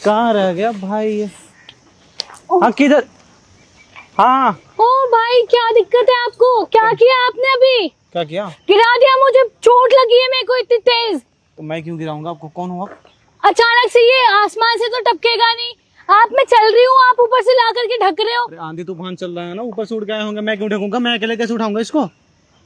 कहाँ रह गया भाई ये? हाँ किधर? हाँ ओ भाई, क्या दिक्कत है आपको? क्या किया आपने अभी? क्या किया? गिरा दिया मुझे, चोट लगी है मेरे को इतनी तेज। तो मैं क्यों गिराऊंगा आपको? कौन हो आप? अचानक से ये आसमान से तो टपकेगा नहीं। आप, मैं चल रही हूँ, आप ऊपर से ला करके ढक रहे हो। अरे आंधी तूफान चल रहा है ना, ऊपर से उठ गए होंगे, मैं क्यों ढकूंगा? मैं अकेले कैसे उठाऊंगा इसको?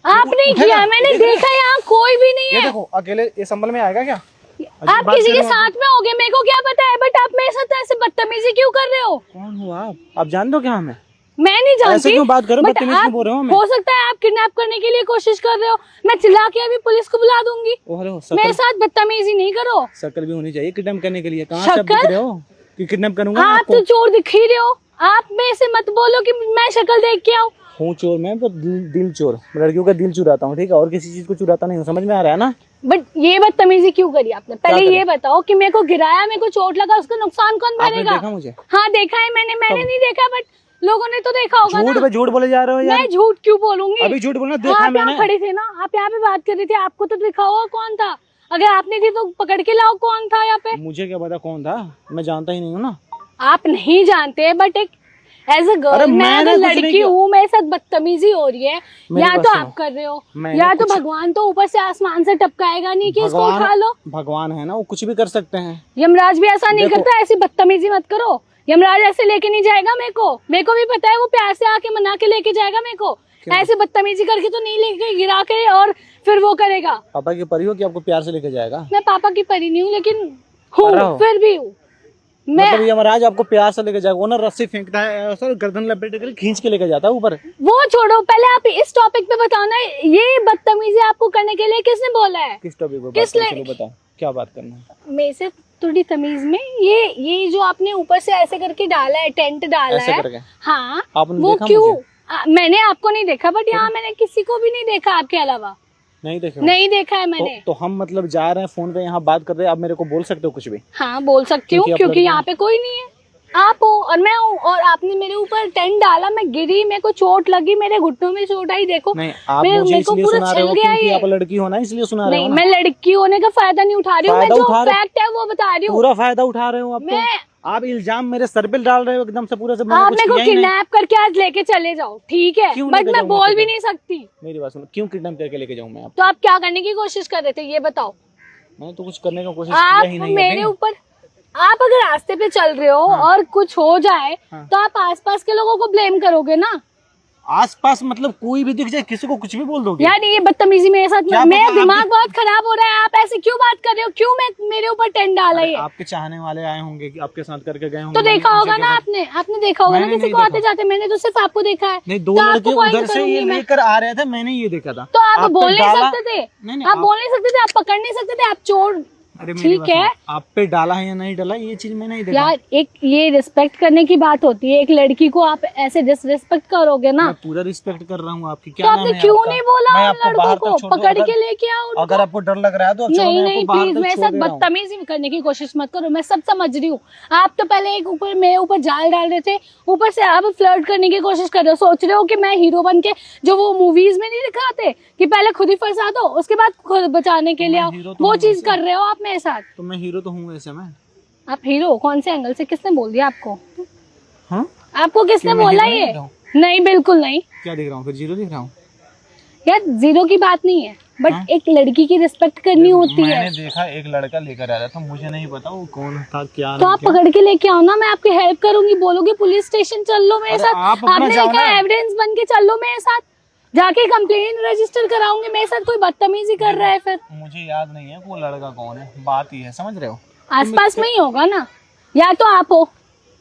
आपने किया, मैंने देखा यहाँ कोई भी नहीं ये है। देखो, अकेले ये संभल में आएगा क्या? आप किसी के साथ में होगे मेरे को क्या पता है, बट आप मेरे साथ ऐसे बदतमीजी क्यों कर रहे हो? कौन हो आप जानते हो क्या हमें? मैं नहीं जानती। ऐसे क्यों बात कर रहे हो? but बदतमीज आप, क्यों बोल रहे हो हमें? हो सकता है आप किडनैप करने के लिए कोशिश कर रहे हो। मैं चिल्ला के अभी पुलिस को बुला दूंगी। ओ हेलो, मेरे साथ बदतमीजी नहीं करो। शक्ल भी होनी चाहिए किडनैप करने के लिए। कहाँ से आप दिख रहे हो कि किडनैप करूंगा मैं आप आपको? तो चोर दिख ही रहे हो। आप में से मत बोलो कि मैं शक्ल देख के आऊं। हूँ चोर मैं, पर दिल चोर। लड़कियों का दिल चुराता हूँ, ठीक है? और किसी चीज को चुराता नहीं हूँ, समझ में आ रहा है ना? बट ये बदतमीजी क्यों करी आपने? पहले ये बताओ कि मेरे को गिराया, मेरे को चोट लगा, उसका नुकसान कौन आपने भरेगा? देखा मुझे? हाँ देखा है मैंने नहीं देखा, बट लोगों ने तो देखा होगा झूठ ना। पे झूठ बोले जा रहे हो यार। मैं झूठ क्यों बोलूंगी? अभी झूठ बोलना, देखा आप मैंने। यहाँ खड़े थे ना, आप यहाँ पे बात कर रहे थे, आपको तो दिखा होगा कौन था। अगर आपने थी तो पकड़ के लाओ कौन था यहाँ पे। मुझे क्या पता कौन था? मैं जानता ही नहीं हूँ ना। आप नहीं जानते, बट एक एज अ गर्ल मैं अगर लड़की हूँ, मेरे साथ बदतमीजी हो रही है, या तो आप कर रहे हो, या तो भगवान तो ऊपर से आसमान से टपकाएगा नहीं कि इसको उठा लो। भगवान है ना, वो कुछ भी कर सकते हैं। यमराज भी ऐसा नहीं करता। ऐसी बदतमीजी मत करो। यमराज ऐसे लेके नहीं जाएगा मेरे को भी पता है। वो प्यार से आके मना के लेके जाएगा मेरे को। ऐसे बदतमीजी करके तो नहीं लेके गिरा के और फिर वो करेगा। पापा की परी हो कि आपको प्यार से लेके जाएगा? मैं पापा की परी नहीं हूँ, लेकिन हूँ, फिर भी हूँ मैं। मतलब यमराज आपको प्यार से लेके जाएगा? वो ना रस्सी फेंकता है, सर गर्दन लपेट कर खींच के लेके जाता है ऊपर। वो छोड़ो, पहले आप इस टॉपिक पे बताओ ना, ये बदतमीजी आपको करने के लिए किसने बोला है? किस टॉपिक पे बात करें? चलो बताओ, क्या बात करना है? मेरे से थोड़ी तमीज में। ये जो आपने ऊपर से ऐसे करके डाला है, टेंट डाला ऐसे है करके? हाँ, आपने वो देखा क्यों? मुझे? मैंने आपको नहीं देखा, बट यहाँ मैंने किसी को भी नहीं देखा आपके अलावा। नहीं देखा? नहीं देखा है मैंने। तो हम मतलब जा रहे हैं, फोन पे यहाँ बात कर रहे हैं, आप मेरे को बोल सकते हो कुछ भी? हाँ बोल सकती हूँ, क्योंकि यहाँ पे कोई नहीं है। आप हो और मैं हूँ, और आपने मेरे ऊपर टेंट डाला, मैं गिरी, मेरे को चोट लगी, मेरे घुटनों में चोट आई। देखो नहीं, आप मुझे इसलिए सुना रहे हो क्योंकि आप लड़की हो ना, इसलिए सुना रहे हो ना? मैं लड़की होने का फायदा नहीं उठा रही हूँ, मैं जो फैक्ट है वो बता रही हूँ। पूरा फायदा उठा रहे हो आप। तो आप इल्जाम मेरे सर पे डाल रहे हो एकदम से पूरे से। आप मेरे को किडनैप करके आज लेके चले जाओ, ठीक है? बट मैं बोल भी नहीं सकती। मेरी बात सुनो, क्यों किडनैप करके लेके जाऊँ मैं आप? तो आप क्या करने की कोशिश कर रहे थे ये बताओ? मैं तो कुछ करने की कोशिश किया ही नहीं। मेरे ऊपर, आप अगर रास्ते पे चल रहे हो और कुछ हो जाए तो आप आसपास के लोगों को ब्लेम करोगे ना? आसपास मतलब कोई भी दिख जाए, किसी को कुछ भी बोल दोगे? यार ये बदतमीजी मेरे साथ, मेरा दिमाग बहुत खराब हो रहा है। आप ऐसे क्यों बात कर रहे हो? क्यों मेरे ऊपर टेंट डाला है? आपके चाहने वाले आए होंगे कि आपके साथ करके गए होंगे, तो देखा होगा ना आपने देखा होगा ना किसी को आते जाते। मैंने तो सिर्फ आपको देखा है। नहीं, दो लड़के उधर से ये लेकर आ रहे थे, मैंने ये देखा था। तो आप बोल नहीं सकते थे? आप बोल नहीं सकते थे? आप पकड़ नहीं सकते थे? आप चोर, ठीक है? आप पे डाला है या नहीं डाला, ये चीज मैं नहीं देखा। यार एक ये रिस्पेक्ट करने की बात होती है। एक लड़की को आप ऐसे डिसरिस्पेक्ट करोगे ना? मैं पूरा रिस्पेक्ट कर रहा हूँ आपकी। क्या तो आपने क्यों नहीं बोला लड़कों को पकड़ के लेके आओ? अगर आपको डर लग रहा है तो नहीं प्लीज मेरे साथ बदतमीजी करने की कोशिश मत करो। मैं सब समझ रही हूँ। आप तो पहले एक ऊपर मेरे ऊपर जाल डाल रहे थे, ऊपर से आप फ्लर्ट करने की कोशिश कर रहे हो। सोच रहे हो कि मैं हीरो बन के, जो वो मूवीज में नहीं दिखाते कि पहले खुद ही फंसा दो उसके बाद खुद बचाने के लिए आओ, वो चीज कर रहे हो आप मेरे साथ। तो मैं हीरो तो हूँ वैसे। मैं आप हीरो कौन से एंगल से? किसने बोल दिया आपको? हाँ? आपको किसने बोला ये? नहीं बिल्कुल नहीं। क्या दिख रहा हूँ? फिर जीरो दिख रहा हूँ? यार जीरो की बात नहीं है, बट एक लड़की की रिस्पेक्ट करनी होती है। मैंने देखा एक लड़का लेकर आ रहा था, मुझे नहीं पता वो कौन था क्या। तो आप पकड़ के लेके आओ ना, मैं आपकी हेल्प करूंगी। बोलोगे पुलिस स्टेशन चल लो मेरे साथ, आपने देखा एविडेंस बन के चल लो मेरे साथ, जाके कंप्लेंट रजिस्टर कराऊंगी। मेरे साथ कोई बदतमीजी कर रहा है फिर। मुझे याद नहीं है वो लड़का कौन है, बात ही है, समझ रहे हो? आसपास में ही होगा ना, या तो आप हो।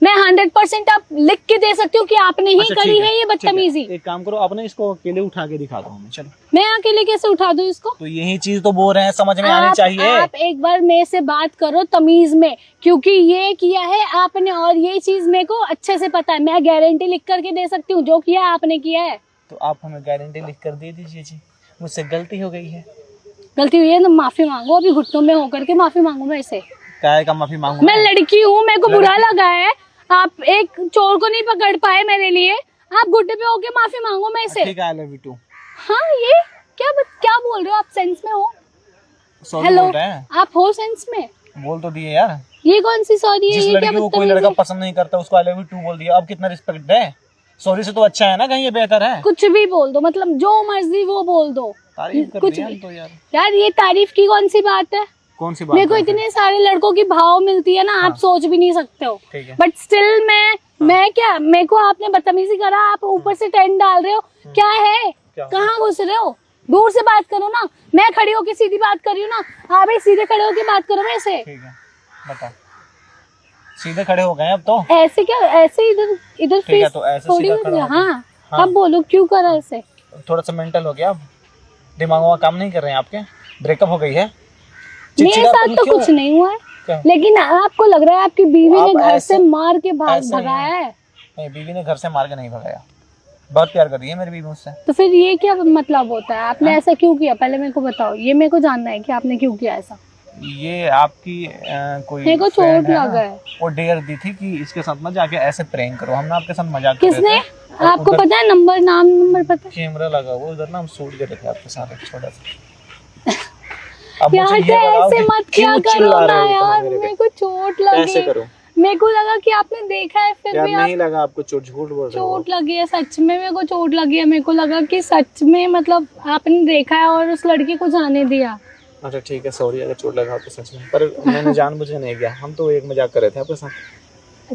मैं 100% आप लिख के दे सकती हूँ कि आपने ही करी है ये बदतमीजी। एक काम करो, आपने इसको अकेले उठा के दिखा दो हमें। चलो। मैं अकेले कैसे उठा दूँ इसको? तो यही चीज तो बोल रहे हैं, समझ में आनी चाहिए। आप एक बार मेरे से बात करो तमीज में, क्योंकि ये किया है आपने और ये चीज मेरे को अच्छे से पता है। मैं गारंटी लिख करके दे सकती हूँ, जो किया है आपने किया है। तो आप हमें गारंटी लिख कर दे दीजिए जी, मुझसे गलती हो गई है। गलती हुई है तो माफी मांगो, अभी घुटनों में होकर के माफी मांगो मेरे से। क्या का माफी मांगू? मैं लड़की हूँ, मेरे को बुरा लगा है। आप एक चोर को नहीं पकड़ पाए मेरे लिए, आप घुटने पे होके माफी मांगो मेरे से। ठीक है, आई लव यू टू। हाँ ये क्या बोल रहे हो आप? सेंस में हो? सॉरी हेलो, बोल रहे हैं। आप हो सेंस में? बोल तो दिए यार। ये कौन सी सॉरी है? जिस ये क्या लड़की को कोई बदतमीजी लड़का है? पसंद नहीं करता उसको आई लव यू टू बोल दिया, अब कितना रिस्पेक्ट है। सॉरी से तो अच्छा है ना, कहीं ये बेहतर है। कुछ भी बोल दो, मतलब जो मर्जी वो बोल दो, तारीफ कर कुछ लिया भी। हम तो यार। यार ये तारीफ की कौन सी बात है? कौन सी बात मेरे को है? इतने सारे लड़कों की भाव मिलती है ना, आप हाँ। सोच भी नहीं सकते हो। ठीक है। बट स्टिल मैं क्या, मेरे को आपने बदतमीजी करा, आप ऊपर से टेंट डाल रहे हो, क्या है? क्या? कहाँ घुस रहे हो? दूर से बात करो ना, मैं खड़ी होके सीधी बात कर रही हूँ ना, आप भी सीधे खड़े होके बात करो मेरे से। ठीक है, बताओ। सीधे खड़े हो गए अब तो। ऐसे क्या, ऐसे इधर इधर ठीक है, फेस तो ऐसे थोड़ी सीधा होती खड़ा है। हो हाँ हाँ। अब बोलो क्यों करा ऐसे? थोड़ा सा मेंटल हो गया, अब दिमाग वहाँ काम नहीं कर रहे हैं आपके, ब्रेकअप हो गई है। मेरे चिड़चिड़ापन साथ तो क्यों? कुछ नहीं हुआ है, क्या? लेकिन आपको लग रहा है आपकी बीवी आप ने घर ऐसे- से मार के ऐसे ही भगाया हैं। है। नहीं, बीवी ने घर से मार के नहीं भगाया, बहुत प्यार कर रही है मेरी बीवी मुझसे। तो फिर ये क्या मतलब होता है? आपने ऐसा क्यों किया? पहले मेरे को बताओ, ये मेरे को जानना है कि आपने क्यों किया ऐसा। ये आपकी कोई मेरे को friend चोट है ना, लगा है। वो डेयर दी थी कि इसके साथ मत जाके ऐसे प्रैंक करो, हमने आपके साथ मजाक कर किसने? रहे थे। और आपको उधर पता है नंबर, नाम नंबर पता है? कैमरा लगा हुआ उधर ना, हम शूट कर रहे थे आपके साथ एक छोटा सा। अब यार मुझे ये बताओ ऐसे कि मत क्या क्यों करो चिल्ला ना रहे हो यार, तुम मेरे मेरे पे? को चोट कैसे लगी। करूं? मेरे को लगा कि आपने देखा है, फिर यार भी आप नहीं लगा आपको चोट, झूठ बोल रहे हो। चोट लगी है। सच में मेरे को चोट लगी है, मेरे को लगा कि सच में मतलब आपने देखा है और उस लड़की को जाने दिया। अच्छा ठीक है, सॉरी अगर चोट लगा तो सच में, पर मैंने जानबूझ के नहीं किया, हम तो एक मजाक कर रहे थे आपके साथ।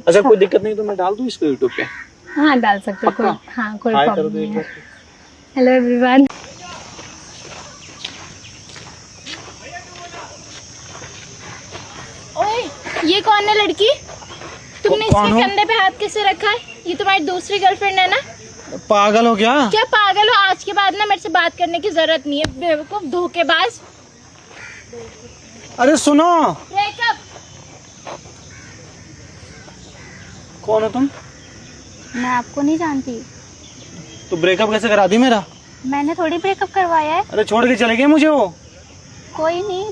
अच्छा कोई दिक्कत नहीं तो मैं डाल दूं इसको यूट्यूब पे? हाँ डाल सकते हो, कोई पक्का? हाँ कोई हाय कर प्रॉब्लम दो एक नहीं बार। है। Hello everyone. ओए, ये कौन है लड़की? तुमने कौन इसके हो? कंधे पे हाथ कैसे रखा है? ये तुम्हारी दूसरी गर्लफ्रेंड है ना? पागल हो क्या? क्या पागल हो? आज के बाद ना मेरे से बात करने की जरूरत नहीं है, बेवकूफ धोखेबाज। अरे सुनो, ब्रेकअप। कौन हो तुम? मैं आपको नहीं जानती। तो ब्रेकअप कैसे करा दी मेरा? मैंने थोड़ी ब्रेकअप करवाया है। अरे छोड़ के चले गए मुझे वो। कोई नहीं,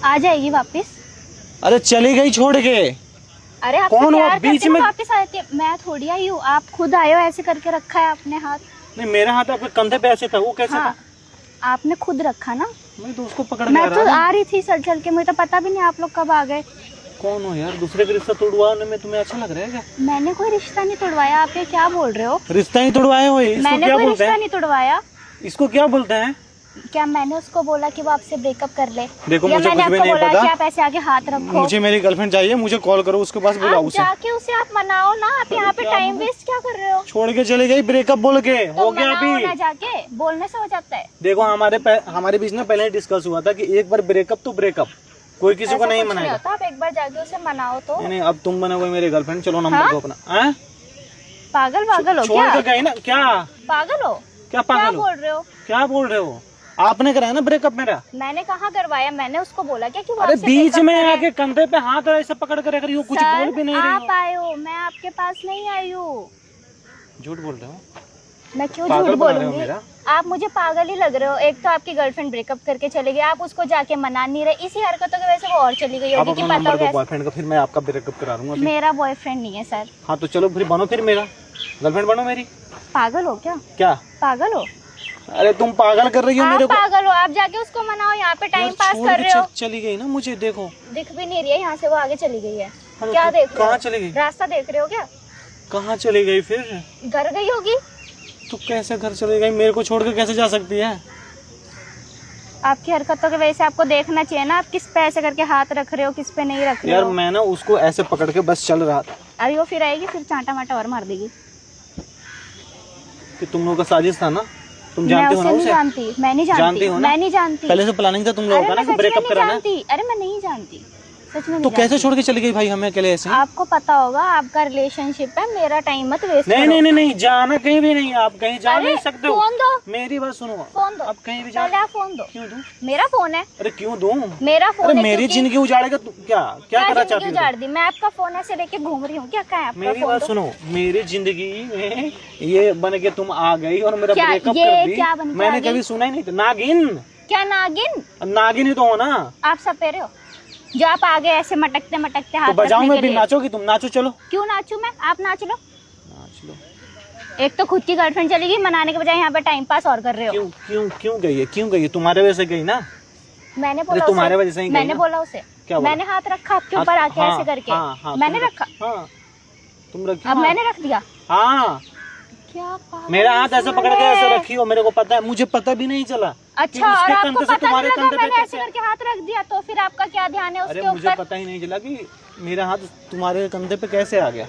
आ जाएगी वापस। अरे चली गई छोड़ के। अरे आप कौन हो? प्यार बीच करते हो, में- वापस आती है। मैं थोड़ी आई हूँ, आप खुद आए हो, ऐसे करके रखा है आपने हाथ। नहीं मेरा हाथ आपके कंधे पे ऐसे था, वो कैसे हाँ, था? आपने खुद रखा ना। मैं तो उसको पकड़ के मैं आ तो रहा था। आ रही थी चल चल के, मुझे तो पता भी नहीं आप लोग कब आ गए। कौन हो यार? दूसरे का रिश्ता तोड़वाने में तुम्हें अच्छा लग रहा है क्या? मैंने कोई रिश्ता नहीं तोड़वाया, आप ये क्या बोल रहे हो? रिश्ता ही तोड़वाए हो, इसको मैंने क्या कोई बोलते रिश्ता हैं? नहीं तोड़वाया। इसको क्या बोलते हैं? क्या मैंने उसको बोला कि वो आपसे ब्रेकअप कर ले? देखो या मुझे मैंने कुछ भी आपको नहीं बोला पता। कि आप ऐसे आगे हाथ रखो? मुझे मेरी गर्लफ्रेंड चाहिए, मुझे कॉल करो, उसके पास बुलाओ आप उसे। जाके उसे आप मनाओ ना, आप यहाँ पे टाइम वेस्ट क्या कर रहे हो? छोड़ के चले गई ब्रेकअप बोल के, तो हो गया मनाओ ना, अभी। जाके बोलने से हो जाता है। देखो हमारे बीच में पहले ही डिस्कस हुआ था कि एक बार ब्रेकअप तो ब्रेकअप, कोई किसी को ऐसा नहीं कुछ मनाएगा। होता, आप एक बार जाके उसे मनाओ तो। नहीं नहीं, अब तुम बनोगे मेरी गर्लफ्रेंड, चलो नंबर हाँ? दो अपना। हैं? पागल पागल हो छोड़ क्या? के गई ना क्या? पागल हो? क्या क्या पागल हो? बोल रहे हो? क्या बोल रहे हो? आपने कराया ना ब्रेकअप मेरा। मैंने कहाँ करवाया? मैंने उसको बोला क्या कि वो अरे आपसे बीच breakup में करे? आके कंधे पे हाथ ऐसे पकड़ कर रख रही हो, कुछ सर, बोल भी नहीं रही आप हो। आए हो, मैं आपके पास नहीं आई हूँ। झूठ बोल रहे हो? मैं क्यों पागल झूठ बना रहे हो बोलूंगी? मेरा। आप मुझे पागल ही लग रहे हो। एक तो आपकी गर्लफ्रेंड ब्रेकअप करके चली गई, आप उसको जाके मना नहीं रहे, इसी हरकतों की वजह से वो और चली गई आप होगी कि अपना पता नंबर दो होगा। बॉयफ्रेंड का, फिर मैं आपका ब्रेकअप करा दूंगा अभी। मेरा बॉयफ्रेंड नहीं है सर। हाँ तो चलो फिर बनो, फिर मेरा गर्लफ्रेंड बनो मेरी। पागल हो क्या? क्या? पागल हो? अरे तुम पागल कर रही हो आप मेरे को। पागल हो, आप जाके उसको मनाओ, यहाँ पे टाइम यार, पास छोड़ कर के रहे हो। चली गई ना मुझे, देखो। दिख भी नहीं रही है, यहाँ से वो आगे चली गई है। हाँ, क्या तो देख रहे कहाँ हो? चली गई? रास्ता देख रहे हो क्या? कहाँ चली गई फिर? घर गई होगी। तो कैसे घर चली गई? मेरे को छोड़ के कैसे जा सकती है? आपकी हरकतों की वजह से आपको देखना चाहिए ना, आप किस पे ऐसे करके हाथ रख रहे हो, किस पे नहीं रख रहे यार हो। मैं ना उसको ऐसे पकड़ के बस चल रहा था अरे वो फिर आएगी, फिर चांटा माटा और मार देगी। कि तुम लोगों का साजिश था ना, तुम मैं जानते हो उसे ना नहीं उसे। जानती, मैं नहीं जानती जानती, हो ना? मैं नहीं जानती। पहले से प्लानिंग था तुम लोगों अरे का ना मैं कि सच में ब्रेकअप नहीं कराना। जानती। अरे मैं नहीं जानती, सच में तो नहीं कैसे जानती। छोड़ के चली गई भाई हमें अकेले ऐसे? आपको पता होगा, आपका रिलेशनशिप है, मेरा टाइम मत वेस्ट नहीं करो। नहीं नहीं नहीं, जाना कहीं भी नहीं है, आप कहीं जा अरे, नहीं सकते हो। फोन दो। मेरी बात सुनो, फोन दो। आप कहीं भी जा। पहले आप फोन दो। क्यों दूं? मेरा फोन है। अरे क्यों दूं? मेरा फोन अरे है। मेरी क्योंकि- जिंदगी उजाड़ेगा तू? क्या क्या क्या करना जिंदगी चाहती हो उजाड़ तुम? दी? मैं आपका फोन ऐसे लेके घूम रही हूँ क्या? क्या है आपका मेरी फोन? बात दो। सुनो, मेरी जिंदगी में ये बन के तुम आ गई और मेरा क्या- ब्रेकअप ये कर दी। क्या बन के मैंने आ गई? कभी सुना ही नहीं था। नागिन? क्या नागिन? नागिन ही तो हो ना। आप सपेरे हो जो आप आगे ऐसे मटकते मटकते हाथ तो बजाऊं रखने मैं के फिर? लिए। नाचोगी तुम? नाचो चलो। क्यों नाचूं मैं? आप नाच लो। नाच लो। एक तो खुद की गर्लफ्रेंड चली गई, मनाने के बजाय यहाँ पे टाइम पास और कर रहे हो। क्यों क्यों क्यों गई है? क्यों गई है? तुम्हारे वजह से गई ना। मैंने बोला तुम्हारे उसे। वजह से ही गई मैंने ना। बोला उसे। क्या बोला? मैंने हाथ रखा आपके ऊपर आके हाँ, ऐसे करके? हाँ, हाँ, मैंने तुम रखा? हाँ तुम रखी। अब मैंने रख दिया? हाँ क्या मेरा हाथ ऐसे पकड़ के ऐसे रखी हो, मेरे को पता है, मुझे पता भी नहीं चला। अच्छा, उसके और आपको कंधे से पता तुम्हारे नहीं लगा कंधे पे मैंने ऐसे कैसे? करके हाथ रख दिया? तो फिर आपका क्या ध्यान है अरे उसके मुझे ऊपर? पता ही नहीं चला कि मेरा हाथ तुम्हारे कंधे पे कैसे आ गया।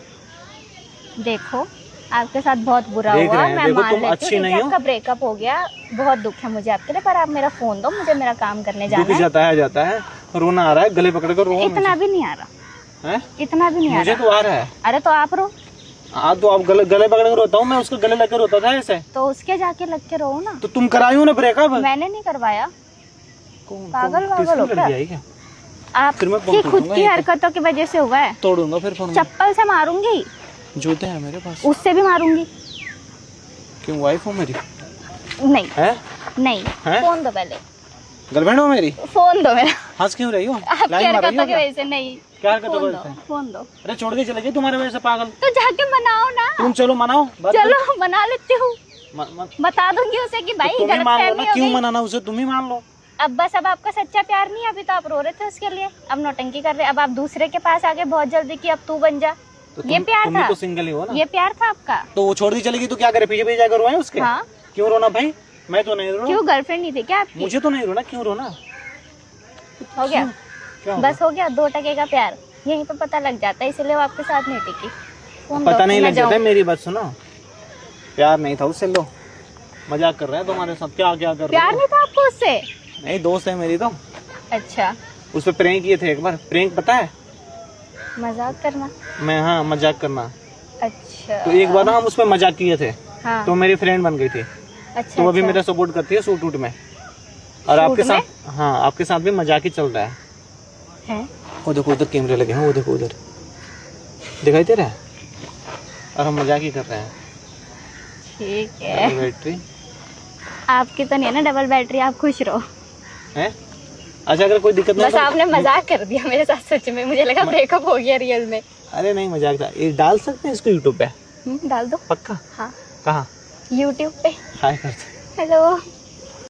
देखो आपके साथ बहुत बुरा देख हुआ, रहे हैं, मैं देखो मान तुम लेती अच्छी हूँ, नहीं ठीक है, हो। आपका ब्रेकअप हो गया, बहुत दुख है मुझे आपके लिए, पर आप मेरा फोन दो, मुझे मेरा काम करने दुख जाना है। जाता है, रोना आ रहा है, गले पकड़ कर रो। इतना भी नहीं आ रहा है, इतना भी नहीं आ मुझे रहा। तो आ रहा है। अरे तो आप रो, हाँ तो आप गले पकड़ कर रोता हूँ, मैं उसको गले लग कर रोता था ऐसे। तो उसके जाके लग के रो ना। तो तुम कराई हो ना ब्रेकअप? मैंने नहीं करवाया, पागल वागल किसकी हो लड़की क्या? आई क्या? फिर मैं आपकी फोन खुद तोड़ूंगा की यहीं पे। हरकतों की वजह से हुआ है। तोड़ूंगा फिर फोन। चप्पल से मारूंगी, जूते हैं मेरे पास। उससे भी मारूंगी। क्यों, वाइफ हो मेरी? नहीं है? नहीं, हैं? फोन दो पहले, गर्लफ्रेंड हो मेरी? फोन दो मेरा। हंस क्यों रही हो? आपकी लाइन मार रही हरकतों हो की क्या? वजह से नहीं। क्या हरकतों की फोन वजह दो, से? फोन दो। अरे छोड़ के चले गई तुम्हारे वजह से पागल। तो जाके मनाओ ना। तुम चलो मनाओ, बात करो। चलो मना लेती हूँ, बता दूंगी उसे कि भाई तुम ही मान लो गलतफहमी ना, हो क्यों गई। मनाना उसे, तुम ही मान लो। अब बस, अब आपका सच्चा प्यार नहीं है, अभी तो आप रो रहे थे उसके लिए, अब नौटंकी कर रहे, अब आप दूसरे के पास आगे बहुत जल्दी कि अब तू बन जा। तो ये प्यार तुम था? भी तो सिंगल ही हो ना। ये प्यार था आपका? तो वो छोड़ दी चली गई तो क्या करे, पीछे पीछे जाकर रोए उसके? हाँ। क्यों रोना भाई, मैं तो नहीं रो रहा। क्यों, गर्लफ्रेंड नहीं थी क्या आपकी? मुझे तो नहीं रोना, क्यों रोना? हो गया, क्या होगा? बस हो गया, 2 टके का प्यार यहीं पे पता लग जाता है, इसलिए वो आपके साथ नहीं टिकी। फोन पता दो, नहीं मैं लग जाता है, जाऊँ। मेरी बात सुनो, प्यार नहीं था उससे। लो मजाक कर रहे हैं तुम्हारे साथ, क्या क्या कर रहे प्यार हो? नहीं था आपको उससे? नहीं, दोस्त है मेरी तो। अच्छा, उस पे प्रैंक किए थे एक बार। प्रैंक पता है? मजाक करना। मैं, हाँ मजाक करना। अच्छा, तो एक बार ना हम उस पे मजाक किए थे, हाँ। तो मेरी फ्रेंड बन गई थी। अच्छा, तो अभी अच्छा। मेरा सपोर्ट करती है सूट वूट में। और आपके सूट में? साथ, हाँ आपके साथ भी मजाक ही चल रहा है। हैं? वो देखो उधर कैमरे लगे हैं, वो देखो उधर दिखाई दे रहा है, और हम मजाक ही कर रहे हैं। ठीक है, बैटरी आपकी तो नहीं है ना डबल बैटरी, आप खुश रहो। है। अच्छा अगर कोई दिक्कत नहीं बस आपने मजाक कर दिया मेरे साथ, सच में मुझे लगा ब्रेकअप हो गया रियल में। अरे नहीं मजाक था। ये डाल सकते हैं इसको यूट्यूब पे? डाल दो। पक्का? हाँ, कहाँ? यूट्यूब पे। हाय करते। हेलो।